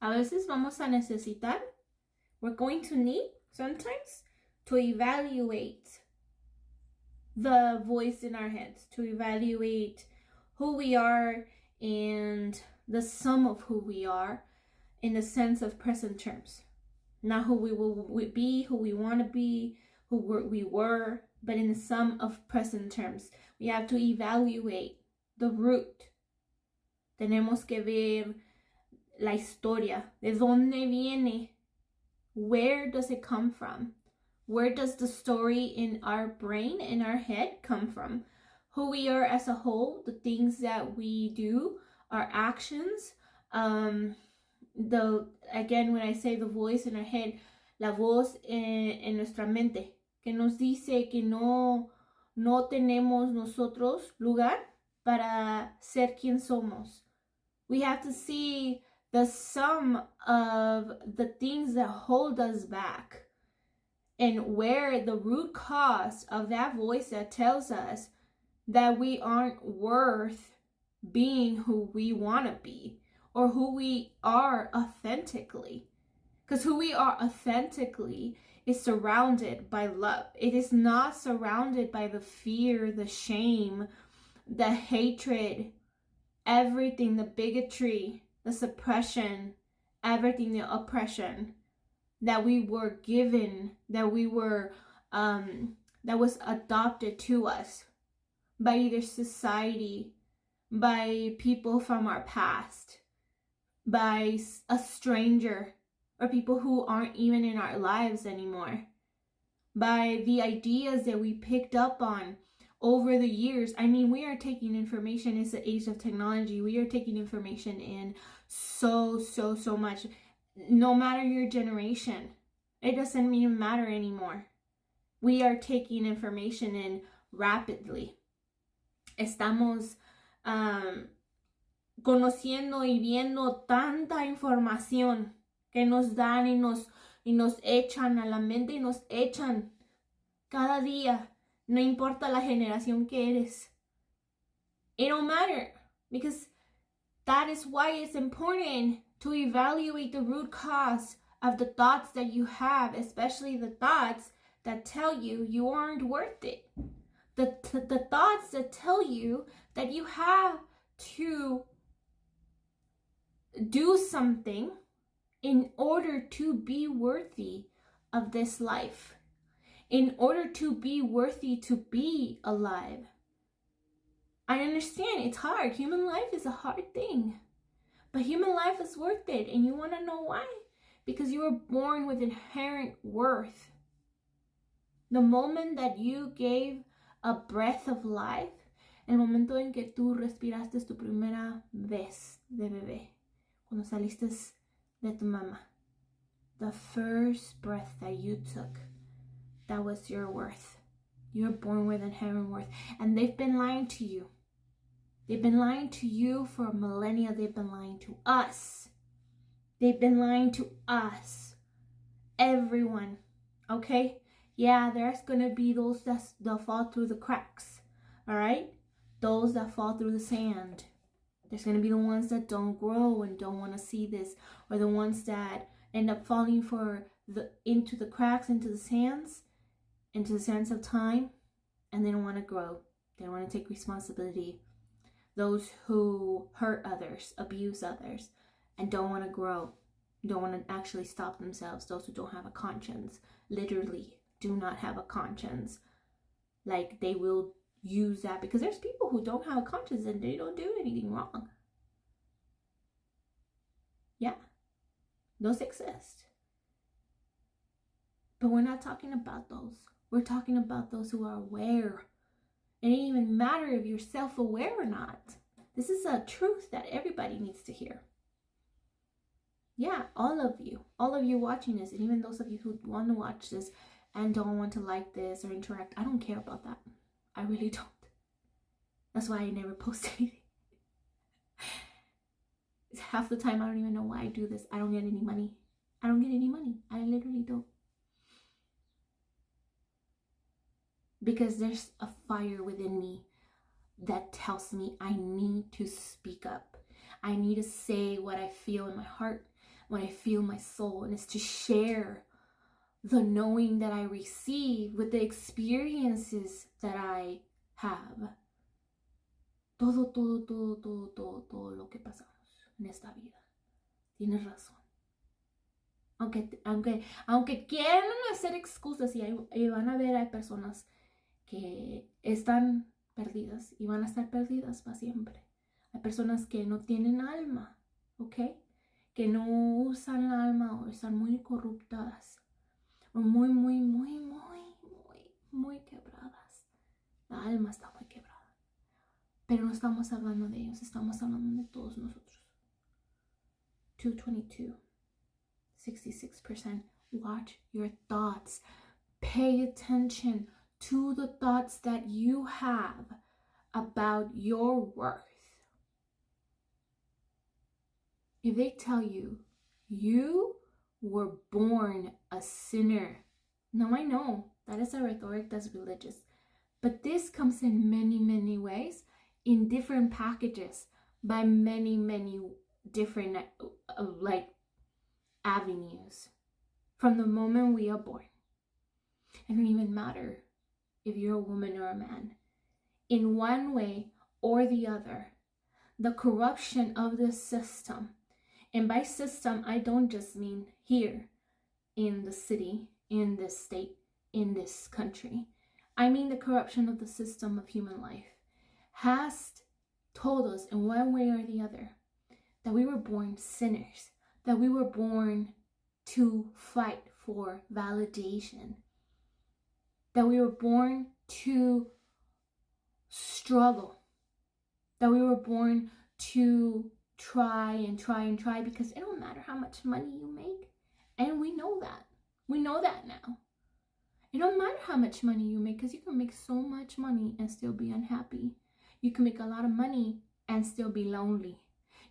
A veces vamos a necesitar, we're going to need sometimes to evaluate the voice in our heads, to evaluate who we are and the sum of who we are in the sense of present terms. Not who we will be, who we want to be, who we were, but in the sum of present terms. We have to evaluate the root. Tenemos que ver la historia. ¿De dónde viene? Where does it come from? Where does the story in our brain, in our head come from? Who we are as a whole, the things that we do, our actions. Again, when I say the voice in our head, la voz en nuestra mente, que nos dice que no tenemos nosotros lugar para ser quien somos. We have to see the sum of the things that hold us back and where the root cause of that voice that tells us that we aren't worth being who we want to be or who we are authentically. Because who we are authentically is surrounded by love. It is not surrounded by the fear, the shame, the hatred, everything, the bigotry, the suppression, everything, the oppression that we were given, that we were, that was adopted to us by either society, by people from our past, by a stranger, or people who aren't even in our lives anymore, by the ideas that we picked up on over the years. I mean, we are taking information. It's the age of technology. We are taking information in so much. No matter your generation, it doesn't even matter anymore. We are taking information in rapidly. Estamos conociendo y viendo tanta información que nos dan y nos echan a la mente y nos echan cada día. No importa la generación que eres. It don't matter, because that is why it's important to evaluate the root cause of the thoughts that you have, especially the thoughts that tell you you aren't worth it. The thoughts that tell you that you have to do something in order to be worthy of this life, in order to be worthy to be alive. I understand it's hard. Human life is a hard thing. But human life is worth it. And you want to know why? Because you were born with inherent worth. The moment that you gave a breath of life, el momento en que tú respiraste tu primera vez de bebé, cuando saliste de tu mamá, the first breath that you took, that was your worth. You're born with inherent worth. And they've been lying to you. They've been lying to you for millennia. They've been lying to us. They've been lying to us. Everyone. Okay? Yeah, there's going to be those that fall through the cracks. All right? Those that fall through the sand. There's going to be the ones that don't grow and don't want to see this. Or the ones that end up falling into the cracks, into the sands of time. And they don't want to grow. They don't want to take responsibility. Those who hurt others, abuse others, and don't want to grow, don't want to actually stop themselves. Those who don't have a conscience, literally do not have a conscience. Like, they will use that, because there's people who don't have a conscience and they don't do anything wrong. Yeah, those exist. But we're not talking about those. We're talking about those who are aware. It doesn't even matter if you're self-aware or not. This is a truth that everybody needs to hear. Yeah, all of you watching this, and even those of you who want to watch this and don't want to like this or interact, I don't care about that. I really don't. That's why I never post anything. Half the time I don't even know why I do this. I don't get any money. I literally don't. Because there's a fire within me that tells me I need to speak up. I need to say what I feel in my heart. when I feel my soul, and it's to share the knowing that I receive with the experiences that I have. Todo lo que pasamos en esta vida. Tienes razón. Aunque quieran hacer excusas, y van a ver, hay personas que están perdidas y van a estar perdidas para siempre. Hay personas que no tienen alma, ¿ok? Que no usan el alma, o están muy corruptadas, o muy quebradas. La alma está muy quebrada. Pero no estamos hablando de ellos, estamos hablando de todos nosotros. 222, 66%. Watch your thoughts. Pay attention to the thoughts that you have about your worth. If they tell you, you were born a sinner. Now I know that is a rhetoric that's religious, but this comes in many ways, in different packages, by many different avenues. From the moment we are born, it doesn't even matter if you're a woman or a man. In one way or the other, the corruption of the system, and by system I don't just mean here in the city, in this state, in this country. I mean the corruption of the system of human life has told us in one way or the other that we were born sinners, that we were born to fight for validation, that we were born to struggle, that we were born to try, because it don't matter how much money you make. And we know that now. It don't matter how much money you make, because you can make so much money and still be unhappy. You can make a lot of money and still be lonely.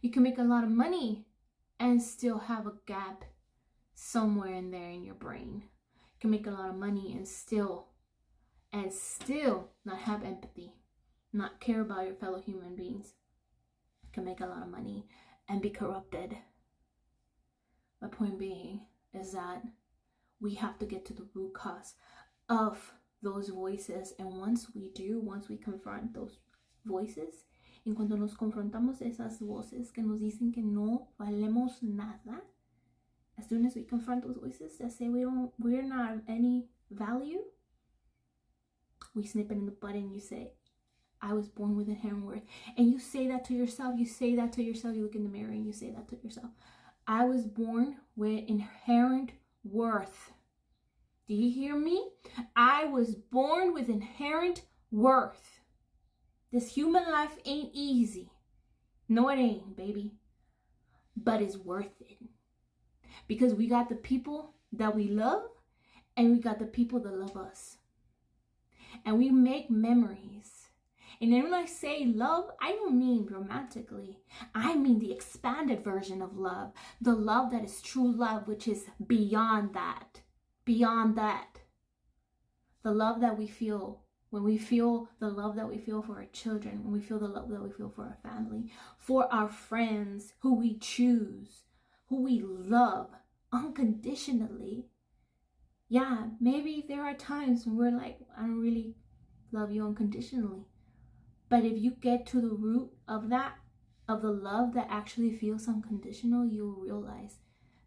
You can make a lot of money and still have a gap somewhere in there in your brain. You can make a lot of money and still not have empathy, not care about your fellow human beings. You can make a lot of money and be corrupted. My point being is that we have to get to the root cause of those voices, and once we confront those voices, en cuanto nos confrontamos esas voces que nos dicen que no valemos nada, as soon as we confront those voices that say we're not of any value, we snip it in the bud and you say, I was born with inherent worth. And you say that to yourself, you look in the mirror and you say that to yourself. I was born with inherent worth. Do you hear me? I was born with inherent worth. This human life ain't easy. No, it ain't, baby. But it's worth it. Because we got the people that we love, and we got the people that love us. And we make memories. And then when I say love, I don't mean romantically. I mean the expanded version of love. The love that is true love, which is beyond that. Beyond that. The love that we feel when we feel the love that we feel for our children, when we feel the love that we feel for our family, for our friends who we choose, who we love unconditionally. Yeah, maybe there are times when we're like, I don't really love you unconditionally. But if you get to the root of that, of the love that actually feels unconditional, you'll realize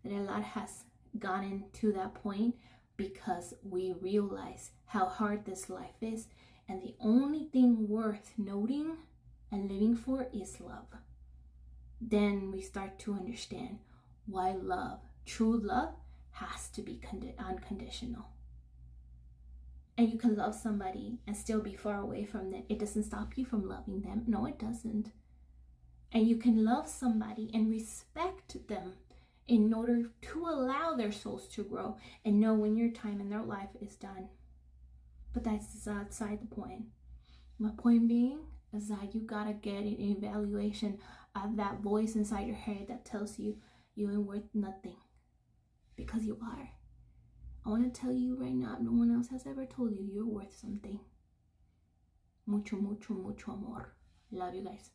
that a lot has gotten to that point, because we realize how hard this life is, and the only thing worth noting and living for is love. Then we start to understand why love, true love, has to be unconditional. And you can love somebody and still be far away from them. It doesn't stop you from loving them. No, it doesn't. And you can love somebody and respect them in order to allow their souls to grow and know when your time in their life is done. But that's outside the point. My point being is that you gotta get an evaluation of that voice inside your head that tells you you ain't worth nothing, because you are. I want to tell you right now, no one else has ever told you you're worth something. Mucho amor. Love you guys.